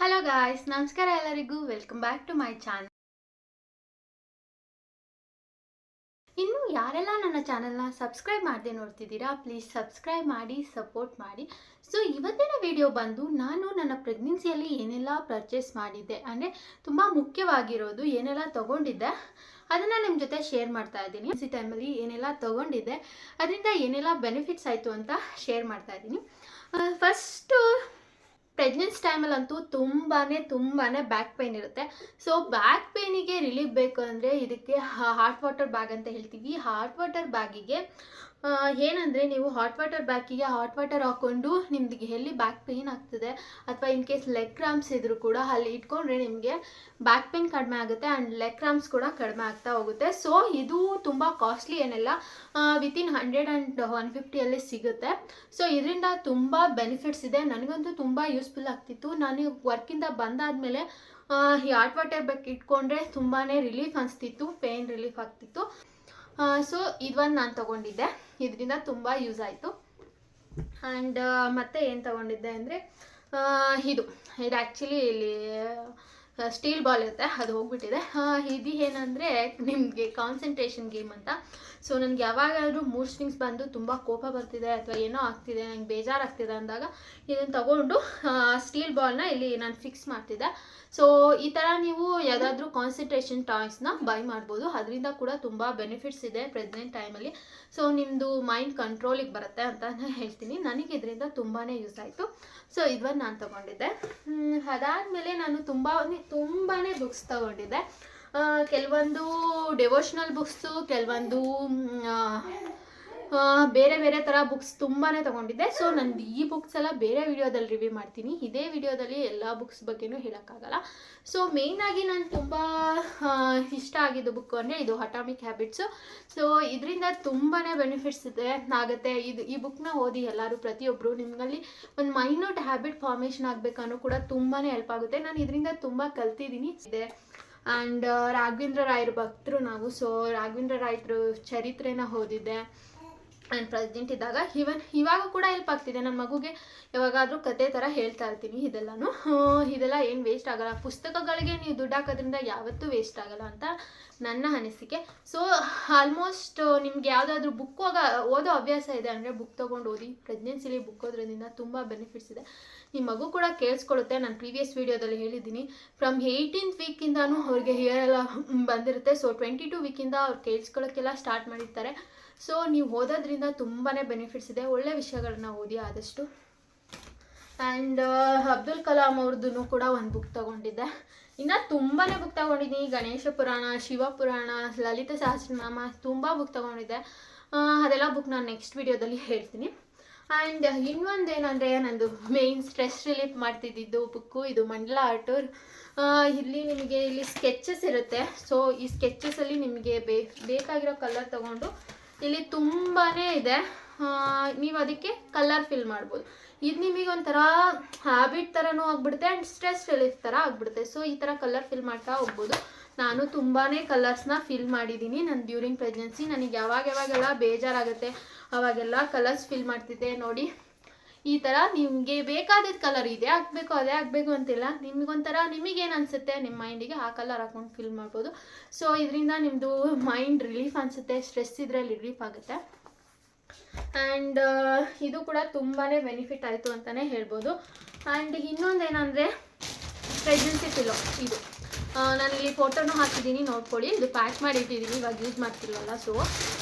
Hello guys, ನಮಸ್ಕಾರ ಎಲ್ಲರಿಗೂ. Welcome back to my channel. ಇನ್ನು ಯಾರೆಲ್ಲ ನನ್ನ ಚಾನಲ್ನ ಸಬ್ಸ್ಕ್ರೈಬ್ ಮಾಡದೆ ನೋಡ್ತಿದ್ದೀರಾ, ಪ್ಲೀಸ್ ಸಬ್ಸ್ಕ್ರೈಬ್ ಮಾಡಿ, ಸಪೋರ್ಟ್ ಮಾಡಿ. ಸೊ ಇವತ್ತಿನ ವಿಡಿಯೋ ಬಂದು ನಾನು ನನ್ನ ಪ್ರೆಗ್ನೆನ್ಸಿಯಲ್ಲಿ ಏನೆಲ್ಲ ಪರ್ಚೇಸ್ ಮಾಡಿದ್ದೆ, ಅಂದರೆ ತುಂಬ ಮುಖ್ಯವಾಗಿರೋದು ಏನೆಲ್ಲ ತೊಗೊಂಡಿದ್ದೆ ಅದನ್ನು ನಿಮ್ಮ ಜೊತೆ ಶೇರ್ ಮಾಡ್ತಾ ಇದ್ದೀನಿ. ಈ ಟೈಮಲ್ಲಿ ಏನೆಲ್ಲ ತೊಗೊಂಡಿದ್ದೆ, ಅದರಿಂದ ಏನೆಲ್ಲ ಬೆನಿಫಿಟ್ಸ್ ಆಯಿತು ಅಂತ ಶೇರ್ ಮಾಡ್ತಾ ಇದ್ದೀನಿ. ಫಸ್ಟು, ಪ್ರೆಗ್ನೆನ್ಸಿ ಟೈಮಲ್ಲಂತೂ ತುಂಬಾ ಬ್ಯಾಕ್ ಪೇನ್ ಇರುತ್ತೆ. ಸೊ ಬ್ಯಾಕ್ ಪೇನಿಗೆ ರಿಲೀಫ್ ಬೇಕು ಅಂದರೆ ಇದಕ್ಕೆ ಹಾಟ್ ವಾಟರ್ ಬ್ಯಾಗ್ ಅಂತ ಹೇಳ್ತೀವಿ. ಹಾಟ್ ವಾಟರ್ ಬ್ಯಾಗಿಗೆ ಏನಂದರೆ, ನೀವು ಹಾಟ್ ವಾಟರ್ ಬ್ಯಾಗಿಗೆ ಹಾಟ್ ವಾಟರ್ ಹಾಕ್ಕೊಂಡು ನಿಮ್ಗೆ ಎಲ್ಲಿ ಬ್ಯಾಕ್ ಪೇನ್ ಆಗ್ತದೆ ಅಥವಾ ಇನ್ ಕೇಸ್ ಲೆಗ್ ಕ್ರಾಂಪ್ಸ್ ಇದ್ರೂ ಕೂಡ ಅಲ್ಲಿ ಇಟ್ಕೊಂಡ್ರೆ ನಿಮಗೆ ಬ್ಯಾಕ್ ಪೇನ್ ಕಡಿಮೆ ಆಗುತ್ತೆ ಆ್ಯಂಡ್ ಲೆಗ್ ಕ್ರಾಂಪ್ಸ್ ಕೂಡ ಕಡಿಮೆ ಆಗ್ತಾ ಹೋಗುತ್ತೆ. ಸೊ ಇದು ತುಂಬ ಕಾಸ್ಟ್ಲಿ ಏನೆಲ್ಲ, ವಿತಿನ್ 100 ಆ್ಯಂಡ್ 150 ಸಿಗುತ್ತೆ. ಸೊ ಇದರಿಂದ ತುಂಬ ಬೆನಿಫಿಟ್ಸ್ ಇದೆ. ನನಗಂತೂ ತುಂಬ ಯೂಸ್ಫುಲ್ ಆಗ್ತಿತ್ತು. ನಾನು ವರ್ಕಿಂದ ಬಂದಾದಮೇಲೆ ಈ ಹಾಟ್ ವಾಟರ್ ಬ್ಯಾಗ್ ಇಟ್ಕೊಂಡ್ರೆ ತುಂಬಾ ರಿಲೀಫ್ ಅನಿಸ್ತಿತ್ತು, ಪೇನ್ ರಿಲೀಫ್ ಆಗ್ತಿತ್ತು. ಸೊ ಇದೊಂದು ನಾನು ತೊಗೊಂಡಿದ್ದೆ, ಇದರಿಂದ ತುಂಬ ಯೂಸ್ ಆಯಿತು. ಆ್ಯಂಡ್ ಮತ್ತೆ ಏನು ತೊಗೊಂಡಿದ್ದೆ ಅಂದರೆ, ಇದು ಆ್ಯಕ್ಚುಲಿ ಇಲ್ಲಿ ಸ್ಟೀಲ್ ಬಾಲ್ ಇರುತ್ತೆ, ಅದು ಹೋಗ್ಬಿಟ್ಟಿದೆ. ಇದು ಏನಂದರೆ ನಿಮಗೆ ಕಾನ್ಸಂಟ್ರೇಷನ್ ಗೇಮ್ ಅಂತ. ಸೊ ನನಗೆ ಯಾವಾಗಾದರೂ ಮೂಡ್ ಸ್ವಿಂಗ್ಸ್ ಬಂದು ತುಂಬ ಕೋಪ ಬರ್ತಿದೆ ಅಥವಾ ಏನೋ ಆಗ್ತಿದೆ, ನಂಗೆ ಬೇಜಾರಾಗ್ತಿದೆ ಅಂದಾಗ ಇದನ್ನು ತಗೊಂಡು ಸ್ಟೀಲ್ ಬಾಲ್ನ ಇಲ್ಲಿ ನಾನು ಫಿಕ್ಸ್ ಮಾಡ್ತಿದ್ದೆ. ಸೊ ಈ ಥರ ನೀವು ಯಾವುದಾದ್ರೂ ಕಾನ್ಸಂಟ್ರೇಷನ್ ಟಾಯ್ಸ್ನ ಬೈ ಮಾಡ್ಬೋದು. ಅದರಿಂದ ಕೂಡ ತುಂಬ ಬೆನಿಫಿಟ್ಸ್ ಇದೆ ಪ್ರೆಗ್ನೆಂಟ್ ಟೈಮಲ್ಲಿ. ಸೊ ನಿಮ್ಮದು ಮೈಂಡ್ ಕಂಟ್ರೋಲಿಗೆ ಬರುತ್ತೆ ಅಂತ ಹೇಳ್ತೀನಿ. ನನಗೆ ಇದರಿಂದ ತುಂಬಾ ಯೂಸ್ ಆಯಿತು. ಸೊ ಇದನ್ನು ನಾನು ತೊಗೊಂಡಿದ್ದೆ. ಅದಾದಮೇಲೆ ನಾನು ತುಂಬಾ ಬುಕ್ಸ್ ತೊಗೊಂಡಿದ್ದೆ. ಕೆಲವೊಂದು ಡೆವೋಷ್ನಲ್ ಬುಕ್ಸು, ಕೆಲವೊಂದು ಬೇರೆ ಬೇರೆ ಥರ ಬುಕ್ಸ್ ತುಂಬಾ ತೊಗೊಂಡಿದ್ದೆ. ಸೊ ನಾನು ಈ ಬುಕ್ಸ್ ಎಲ್ಲ ಬೇರೆ ವಿಡಿಯೋದಲ್ಲಿ ರಿವ್ಯೂ ಮಾಡ್ತೀನಿ, ಇದೇ ವಿಡಿಯೋದಲ್ಲಿ ಎಲ್ಲ ಬುಕ್ಸ್ ಬಗ್ಗೆನೂ ಹೇಳೋಕ್ಕಾಗಲ್ಲ. ಸೊ ಮೇಯ್ನಾಗಿ ನಾನು ತುಂಬ ಇಷ್ಟ ಆಗಿದ್ದು ಬುಕ್ ಅಂದರೆ ಇದು ಅಟಾಮಿಕ್ ಹ್ಯಾಬಿಟ್ಸು. ಸೊ ಇದರಿಂದ ತುಂಬಾ ಬೆನಿಫಿಟ್ಸ್ ಆಗುತ್ತೆ. ಈ ಬುಕ್ನ ಓದಿ ಎಲ್ಲರೂ, ಪ್ರತಿಯೊಬ್ಬರು ನಿಮ್ಮಲ್ಲಿ ಒಂದು ಮೈನ್ಯೂಟ್ ಹ್ಯಾಬಿಟ್ ಫಾರ್ಮೇಷನ್ ಆಗಬೇಕನ್ನೋ ಕೂಡ ತುಂಬಾ ಹೆಲ್ಪ್ ಆಗುತ್ತೆ. ನಾನು ಇದರಿಂದ ತುಂಬ ಕಲ್ತಿದ್ದೀನಿ ಇದೆ. ಆ್ಯಂಡ್ ರಾಘವೇಂದ್ರ ರಾಯರ ಭಕ್ತರು ನಾವು. ಸೊ ರಾಘವೇಂದ್ರ ರಾಯರು ಚರಿತ್ರೆನ ಓದಿದ್ದೆ ಆ್ಯಂಡ್ ಪ್ರೆಗ್ನೆಂಟ್ ಇದ್ದಾಗ. ಇವಾಗ ಕೂಡ ಹೆಲ್ಪ್ ಆಗ್ತಿದೆ. ನನ್ನ ಮಗುಗೆ ಯಾವಾಗಾದರೂ ಕತೆ ಥರ ಹೇಳ್ತಾ ಇರ್ತೀನಿ. ಇದೆಲ್ಲ ಏನು ವೇಸ್ಟ್ ಆಗಲ್ಲ. ಪುಸ್ತಕಗಳಿಗೆ ನೀವು ದುಡ್ಡು ಹಾಕೋದ್ರಿಂದ ಯಾವತ್ತೂ ವೇಸ್ಟ್ ಆಗಲ್ಲ ಅಂತ ನನ್ನ ಅನಿಸಿಕೆ. ಸೊ ಆಲ್ಮೋಸ್ಟ್ ನಿಮ್ಗೆ ಯಾವುದಾದ್ರೂ ಬುಕ್ ಓದೋ ಅಭ್ಯಾಸ ಇದೆ ಅಂದರೆ ಬುಕ್ ತೊಗೊಂಡು ಓದಿ. ಪ್ರೆಗ್ನೆನ್ಸಿಲಿ ಬುಕ್ ಓದ್ರೋದ್ರಿಂದ ತುಂಬ ಬೆನಿಫಿಟ್ಸ್ ಇದೆ. ನಿಮ್ಮ ಮಗು ಕೂಡ ಕೇಳಿಸ್ಕೊಳ್ಳುತ್ತೆ. ನಾನು ಪ್ರೀವಿಯಸ್ ವೀಡಿಯೋದಲ್ಲಿ ಹೇಳಿದ್ದೀನಿ, ಫ್ರಮ್ 18th ವೀಕಿಂದನೂ ಅವ್ರಿಗೆ ಹೇರ್ ಎಲ್ಲ ಬಂದಿರುತ್ತೆ. ಸೊ 22 ವೀಕಿಂದ ಅವ್ರು ಕೇಳಿಸ್ಕೊಳ್ಳೋಕ್ಕೆಲ್ಲ ಸ್ಟಾರ್ಟ್ ಮಾಡಿರ್ತಾರೆ. ಸೊ ನೀವು ಓದೋದ್ರಿಂದ ತುಂಬಾ ಬೆನಿಫಿಟ್ಸ್ ಇದೆ. ಒಳ್ಳೆ ವಿಷಯಗಳನ್ನ ಓದಿ ಆದಷ್ಟು. ಆ್ಯಂಡ್ ಅಬ್ದುಲ್ ಕಲಾಂ ಅವ್ರದ್ದು ಕೂಡ ಒಂದು ಬುಕ್ ತೊಗೊಂಡಿದ್ದೆ. ಇನ್ನು ತುಂಬಾ ಬುಕ್ ತೊಗೊಂಡಿದ್ದೀನಿ. ಗಣೇಶ ಪುರಾಣ, ಶಿವ ಪುರಾಣ, ಲಲಿತ ಸಹಸ್ರನಾಮ, ತುಂಬ ಬುಕ್ ತೊಗೊಂಡಿದ್ದೆ. ಅದೆಲ್ಲ ಬುಕ್ ನಾನು ನೆಕ್ಸ್ಟ್ ವಿಡಿಯೋದಲ್ಲಿ ಹೇಳ್ತೀನಿ. ಆ್ಯಂಡ್ ಇನ್ನೊಂದೇನೆಂದರೆ, ನಂದು ಮೇಯ್ನ್ ಸ್ಟ್ರೆಸ್ ರಿಲೀಫ್ ಮಾಡ್ತಿದ್ದಿದ್ದು ಬುಕ್ಕು ಇದು ಮಂಡಲ ಆರ್ಟೂರ್. ಇಲ್ಲಿ ಸ್ಕೆಚಸ್ ಇರುತ್ತೆ. ಸೊ ಈ ಸ್ಕೆಚಸಲ್ಲಿ ನಿಮಗೆ ಬೇಕಾಗಿರೋ ಕಲರ್ ತೊಗೊಂಡು ಇಲ್ಲಿ ತುಂಬಾ ಇದೆ, ನೀವು ಅದಕ್ಕೆ ಕಲರ್ ಫಿಲ್ ಮಾಡ್ಬೋದು. ಇದು ನಿಮಗೆ ಒಂಥರ ಹ್ಯಾಬಿಟ್ ಥರನೂ ಆಗಿಬಿಡುತ್ತೆ ಆ್ಯಂಡ್ ಸ್ಟ್ರೆಸ್ ರಿಲೀಫ್ ಥರ ಆಗಿಬಿಡುತ್ತೆ. ಸೊ ಈ ಥರ ಕಲರ್ ಫಿಲ್ ಮಾಡ್ತಾ ಹೋಗ್ಬೋದು. ನಾನು ತುಂಬಾ ಕಲರ್ಸ್ನ ಫಿಲ್ ಮಾಡಿದ್ದೀನಿ ನಾನು ಡ್ಯೂರಿಂಗ್ ಪ್ರೆಗ್ನೆನ್ಸಿ. ನನಗೆ ಯಾವಾಗೆಲ್ಲ ಬೇಜಾರಾಗುತ್ತೆ ಅವಾಗೆಲ್ಲ ಕಲರ್ಸ್ ಫಿಲ್ ಮಾಡ್ತಿದ್ದೆ. ನೋಡಿ, ಈ ಥರ ನಿಮಗೆ ಬೇಕಾದ ಕಲರ್ ಇದೆ ಹಾಕಬೇಕು, ಅದೇ ಆಗಬೇಕು ಅಂತಿಲ್ಲ. ನಿಮಗೇನು ಅನಿಸುತ್ತೆ ನಿಮ್ಮ ಮೈಂಡಿಗೆ ಆ ಕಲರ್ ಹಾಕೊಂಡು ಫಿಲ್ ಮಾಡ್ಬೋದು. ಸೊ ಇದರಿಂದ ನಿಮ್ಮದು ಮೈಂಡ್ ರಿಲೀಫ್ ಅನಿಸುತ್ತೆ, ಸ್ಟ್ರೆಸ್ ಇದ್ದರೆ ರಿಲೀಫ್ ಆಗುತ್ತೆ. ಆ್ಯಂಡ್ ಇದು ಕೂಡ ತುಂಬಾ ಬೆನಿಫಿಟ್ ಆಯಿತು ಅಂತಲೇ ಹೇಳ್ಬೋದು. ಆ್ಯಂಡ್ ಇನ್ನೊಂದೇನೆಂದರೆ ಪ್ರೆಗ್ನೆನ್ಸಿ ಪಿಲ್ಲೋ. ಇದು ನಾನಿಲ್ಲಿ ಫೋಟೋನೂ ಹಾಕಿದ್ದೀನಿ, ನೋಡ್ಕೊಳ್ಳಿ. ಇದು ಪ್ಯಾಕ್ ಮಾಡಿ ಇಟ್ಟಿದ್ದೀನಿ, ಇವಾಗ ಯೂಸ್ ಮಾಡ್ತಿಲ್ವಲ್ಲ.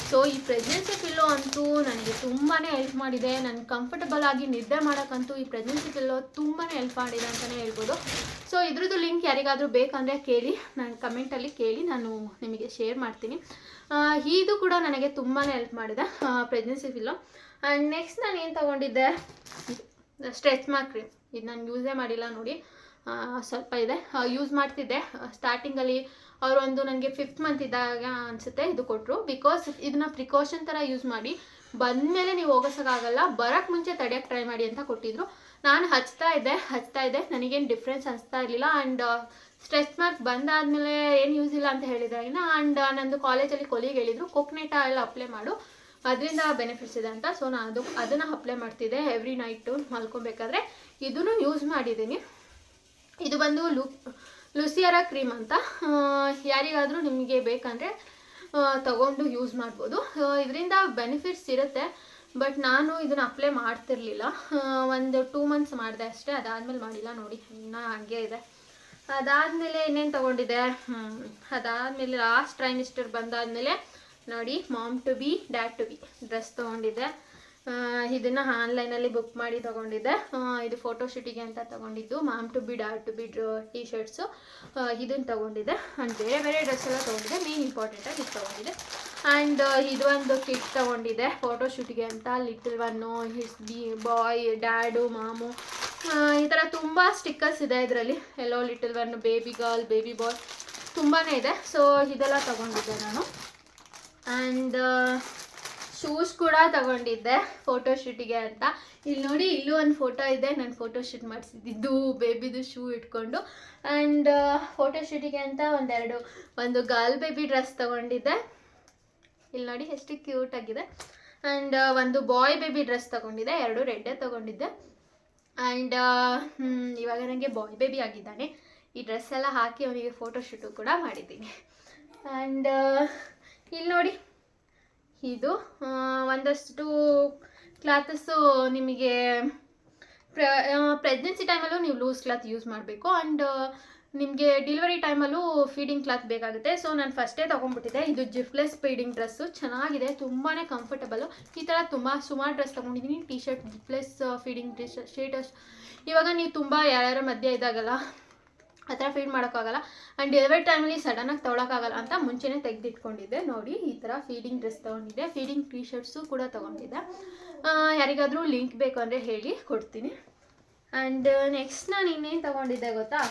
ಸೊ ಈ ಪ್ರೆಗ್ನೆನ್ಸಿ ಪಿಲ್ಲೋ ಅಂತೂ ನನಗೆ ತುಂಬಾ ಹೆಲ್ಪ್ ಮಾಡಿದೆ. ನಾನು ಕಂಫರ್ಟಬಲ್ ಆಗಿ ನಿದ್ದೆ ಮಾಡೋಕ್ಕಂತೂ ಈ ಪ್ರೆಗ್ನೆನ್ಸಿ ಪಿಲ್ಲೋ ತುಂಬಾ ಹೆಲ್ಪ್ ಮಾಡಿದೆ ಅಂತಲೇ ಹೇಳ್ಬೋದು. ಸೊ ಇದ್ರದ್ದು ಲಿಂಕ್ ಯಾರಿಗಾದರೂ ಬೇಕಂದರೆ ಕೇಳಿ, ನಾನು ಕಮೆಂಟಲ್ಲಿ ಕೇಳಿ ನಾನು ನಿಮಗೆ ಶೇರ್ ಮಾಡ್ತೀನಿ. ಇದು ಕೂಡ ನನಗೆ ತುಂಬಾ ಹೆಲ್ಪ್ ಮಾಡಿದೆ ಪ್ರೆಗ್ನೆನ್ಸಿ ಪಿಲ್ಲೋ. ಆ್ಯಂಡ್ ನೆಕ್ಸ್ಟ್ ನಾನು ಏನು ತೊಗೊಂಡಿದ್ದೆ, ಸ್ಟ್ರೆಚ್ ಮಾರ್ಕ್ ಕ್ರೀಮ್. ಇದು ನಾನು ಯೂಸೇ ಮಾಡಿಲ್ಲ ನೋಡಿ, ಸ್ವಲ್ಪ ಇದೆ. ಯೂಸ್ ಮಾಡ್ತಿದ್ದೆ ಸ್ಟಾರ್ಟಿಂಗಲ್ಲಿ. ಅವರೊಂದು ನನಗೆ 5th ಮಂತ್ ಇದ್ದಾಗ ಅನಿಸುತ್ತೆ ಇದು ಕೊಟ್ಟರು. ಬಿಕಾಸ್ ಇದನ್ನ ಪ್ರಿಕಾಷನ್ ಥರ ಯೂಸ್ ಮಾಡಿ, ಬಂದಮೇಲೆ ನೀವು ಹೋಗೋಸೋಕ್ಕಾಗಲ್ಲ, ಬರೋಕ್ಕೆ ಮುಂಚೆ ತಡೆಯೋಕ್ಕೆ ಟ್ರೈ ಮಾಡಿ ಅಂತ ಕೊಟ್ಟಿದ್ರು. ನಾನು ಹಚ್ತಾ ಇದ್ದೆ, ನನಗೇನು ಡಿಫ್ರೆನ್ಸ್ ಅನಿಸ್ತಾ ಇರಲಿಲ್ಲ. ಆ್ಯಂಡ್ ಸ್ಟ್ರೆಚ್ ಮಾರ್ಕ್ ಬಂದಾದಮೇಲೆ ಏನು ಯೂಸ್ ಇಲ್ಲ ಅಂತ ಹೇಳಿದ್ದಾರೆ. ಆ್ಯಂಡ್ ನಂದು ಕಾಲೇಜಲ್ಲಿ ಕೊಲಿಗೆ ಹೇಳಿದರು, ಕೋಕೋನಟ್ ಆಯಿಲ್ ಅಪ್ಲೈ ಮಾಡು, ಅದರಿಂದ ಬೆನಿಫಿಟ್ಸ್ ಇದೆ ಅಂತ. ಸೊ ನಾನು ಅದನ್ನು ಅಪ್ಲೈ ಮಾಡ್ತಿದ್ದೆ ಎವ್ರಿ ನೈಟು ಮಲ್ಕೊಬೇಕಾದ್ರೆ. ಇದನ್ನು ಯೂಸ್ ಮಾಡಿದ್ದೀನಿ. ಇದು ಬಂದು ಲುಸಿಯರಾ ಕ್ರೀಮ್ ಅಂತ, ಯಾರಿಗಾದರೂ ನಿಮಗೆ ಬೇಕಂದರೆ ತಗೊಂಡು ಯೂಸ್ ಮಾಡ್ಬೋದು. ಇದರಿಂದ ಬೆನಿಫಿಟ್ಸ್ ಇರುತ್ತೆ, ಬಟ್ ನಾನು ಇದನ್ನು ಅಪ್ಲೈ ಮಾಡ್ತಿರ್ಲಿಲ್ಲ. ಒಂದು 2 ಮಂತ್ಸ್ ಮಾಡಿದೆ ಅಷ್ಟೇ, ಅದಾದಮೇಲೆ ಮಾಡಿಲ್ಲ. ನೋಡಿ ಇನ್ನೂ ಹಾಗೆ ಇದೆ. ಅದಾದಮೇಲೆ ಇನ್ನೇನು ತೊಗೊಂಡಿದ್ದೆ, ಅದಾದಮೇಲೆ ಲಾಸ್ಟ್ ಟ್ರೈಮಿಸ್ಟರ್ ಬಂದಾದಮೇಲೆ ನೋಡಿ mom to be dad to be dress ತೊಗೊಂಡಿದ್ದೆ. ಇದನ್ನು ಆನ್ಲೈನಲ್ಲಿ ಬುಕ್ ಮಾಡಿ ತೊಗೊಂಡಿದ್ದೆ. ಇದು ಫೋಟೋಶೂಟಿಗೆ ಅಂತ ತೊಗೊಂಡಿದ್ದು. Mom to be dad to be T shirts ಇದನ್ನು ತೊಗೊಂಡಿದ್ದೆ. ಆ್ಯಂಡ್ ಬೇರೆ ಬೇರೆ ಡ್ರೆಸ್ ಎಲ್ಲ ತೊಗೊಂಡಿದ್ದೆ. ಮೇನ್ ಇಂಪಾರ್ಟೆಂಟಾಗಿ ಇದು ತೊಗೊಂಡಿದ್ದೆ. ಆ್ಯಂಡ್ ಇದು ಒಂದು ಕಿಟ್ ತೊಗೊಂಡಿದ್ದೆ ಫೋಟೋಶೂಟಿಗೆ ಅಂತ. Little one, his boy, dad, ಮಾಮು, ಈ ಥರ ತುಂಬ ಸ್ಟಿಕ್ಕರ್ಸ್ ಇದೆ ಇದರಲ್ಲಿ. ಎಲ್ಲೋ little one, baby girl, baby boy ತುಂಬಾ ಇದೆ. ಸೊ ಇದೆಲ್ಲ ತೊಗೊಂಡಿದ್ದೆ ನಾನು. ಆ್ಯಂಡ್ ಶೂಸ್ ಕೂಡ ತಗೊಂಡಿದ್ದೆ ಫೋಟೋಶೂಟಿಗೆ ಅಂತ. ಇಲ್ಲಿ ನೋಡಿ, ಇಲ್ಲೂ ಒಂದು ಫೋಟೋ ಇದೆ, ನಾನು ಫೋಟೋಶೂಟ್ ಮಾಡಿಸಿದ್ದು ಬೇಬಿದು ಶೂ ಇಟ್ಕೊಂಡು. ಆ್ಯಂಡ್ ಫೋಟೋಶೂಟಿಗೆ ಅಂತ ಒಂದು ಗರ್ಲ್ ಬೇಬಿ ಡ್ರೆಸ್ ತೊಗೊಂಡಿದ್ದೆ. ಇಲ್ಲಿ ನೋಡಿ ಎಷ್ಟು ಕ್ಯೂಟಾಗಿದೆ. ಆ್ಯಂಡ್ ಒಂದು ಬಾಯ್ ಬೇಬಿ ಡ್ರೆಸ್ ತೊಗೊಂಡಿದ್ದೆ. 2 ರೆಡ್ಡೇ ತೊಗೊಂಡಿದ್ದೆ. ಆ್ಯಂಡ್ ಇವಾಗ ನನಗೆ ಬಾಯ್ ಬೇಬಿ ಆಗಿದ್ದಾನೆ. ಈ ಡ್ರೆಸ್ ಎಲ್ಲ ಹಾಕಿ ಅವನಿಗೆ ಫೋಟೋಶೂಟು ಕೂಡ ಮಾಡಿದ್ದೀನಿ. ಆ್ಯಂಡ್ ಇಲ್ಲಿ ನೋಡಿ, ಇದು ಒಂದಷ್ಟು ಕ್ಲಾತಸ್ಸು ನಿಮಗೆ ಪ್ರೆಗ್ನೆನ್ಸಿ ಟೈಮಲ್ಲೂ ನೀವು ಲೂಸ್ ಕ್ಲಾತ್ ಯೂಸ್ ಮಾಡಬೇಕು. ಆ್ಯಂಡ್ ನಿಮಗೆ ಡೆಲಿವರಿ ಟೈಮಲ್ಲೂ ಫೀಡಿಂಗ್ ಕ್ಲಾತ್ ಬೇಕಾಗುತ್ತೆ. ಸೊ ನಾನು ಫಸ್ಟೇ ತೊಗೊಂಡ್ಬಿಟ್ಟಿದ್ದೆ. ಇದು ಜಿಪ್ಲೆಸ್ ಫೀಡಿಂಗ್ ಡ್ರೆಸ್ಸು ಚೆನ್ನಾಗಿದೆ, ತುಂಬಾ ಕಂಫರ್ಟಬಲು. ಈ ಥರ ಸುಮಾರು ಡ್ರೆಸ್ ತೊಗೊಂಡಿದ್ದೀನಿ. T shirt zipless feeding status. ಇವಾಗ ನೀವು ತುಂಬ ಯಾರ್ಯಾರ ಮಧ್ಯೆ ಇದ್ದಾಗಲ್ಲ ಆ ಥರ ಫೀಡ್ ಮಾಡೋಕ್ಕಾಗಲ್ಲ. ಆ್ಯಂಡ್ ಡೆಲಿವರಿ ಟೈಮಲ್ಲಿ ಸಡನ್ನಾಗಿ ತೊಗೊಳಕ್ಕಾಗಲ್ಲ ಅಂತ ಮುಂಚೆನೇ ತೆಗೆದಿಟ್ಕೊಂಡಿದ್ದೆ. ನೋಡಿ ಈ ಥರ ಫೀಡಿಂಗ್ ಡ್ರೆಸ್ ತೊಗೊಂಡಿದ್ದೆ. ಫೀಡಿಂಗ್ ಟಿ ಶರ್ಟ್ಸು ಕೂಡ ತೊಗೊಂಡಿದ್ದೆ. ಯಾರಿಗಾದರೂ ಲಿಂಕ್ ಬೇಕು ಅಂದರೆ ಹೇಳಿ ಕೊಡ್ತೀನಿ. ಆ್ಯಂಡ್ ನೆಕ್ಸ್ಟ್ ನಾನು ಇನ್ನೇನು ತೊಗೊಂಡಿದ್ದೆ ಗೊತ್ತಾ,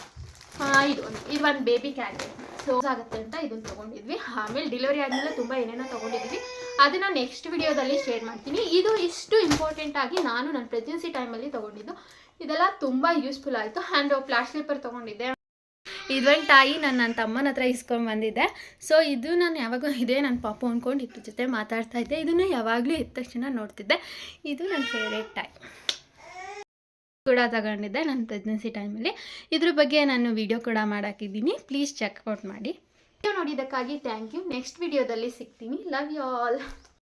ಇದು ಒಂದು ಬೇಬಿ ಕ್ಯಾರಿಯರ್. ಸೊ ಆಗುತ್ತೆ ಅಂತ ಇದನ್ನು ತೊಗೊಂಡಿದ್ವಿ. ಆಮೇಲೆ ಡೆಲಿವರಿ ಆದಮೇಲೆ ತುಂಬ ಏನೇನೋ ತೊಗೊಂಡಿದ್ವಿ, ಅದನ್ನು ನೆಕ್ಸ್ಟ್ ವಿಡಿಯೋದಲ್ಲಿ ಶೇರ್ ಮಾಡ್ತೀನಿ. ಇದು ಇಷ್ಟು ಇಂಪಾರ್ಟೆಂಟಾಗಿ ನಾನು ನನ್ನ ಪ್ರೆಗ್ನೆನ್ಸಿ ಟೈಮಲ್ಲಿ ತೊಗೊಂಡಿದ್ದು. ಇದೆಲ್ಲ ತುಂಬ ಯೂಸ್ಫುಲ್ ಆಯಿತು. ಆ್ಯಂಡ್ ಫ್ಲಾಶ್ ಸ್ಲೀಪರ್ ತೊಗೊಂಡಿದ್ದೆ. ಇದೊಂದು ಟಾಯಿ ನನ್ನ ತಮ್ಮನ ಹತ್ರ ಇಸ್ಕೊಂಡು ಬಂದಿದ್ದೆ. ಸೊ ಇದು ನಾನು ಯಾವಾಗೂ ಇದೇ ನನ್ನ ಪಾಪು ಅಂದ್ಕೊಂಡು ಇದ್ರ ಜೊತೆ ಮಾತಾಡ್ತಾ ಇದ್ದೆ. ಇದನ್ನು ಯಾವಾಗಲೂ ಎದ್ದ ತಕ್ಷಣ ನೋಡ್ತಿದ್ದೆ. ಇದು ನನ್ನ ಫೇವ್ರೇಟ್ ಟಾಯ್ ಕೂಡ ತಗೊಂಡಿದ್ದೆ ನನ್ನ ಪ್ರೆಗ್ನೆನ್ಸಿ ಟೈಮಲ್ಲಿ. ಇದ್ರ ಬಗ್ಗೆ ನಾನು ವಿಡಿಯೋ ಕೂಡ ಮಾಡಾಕಿದ್ದೀನಿ, ಪ್ಲೀಸ್ ಚೆಕ್ಔಟ್ ಮಾಡಿ. ವಿಡಿಯೋ ನೋಡಿದ್ದಕ್ಕಾಗಿ ಥ್ಯಾಂಕ್ ಯು. ನೆಕ್ಸ್ಟ್ ವಿಡಿಯೋದಲ್ಲಿ ಸಿಗ್ತೀನಿ. Love you all.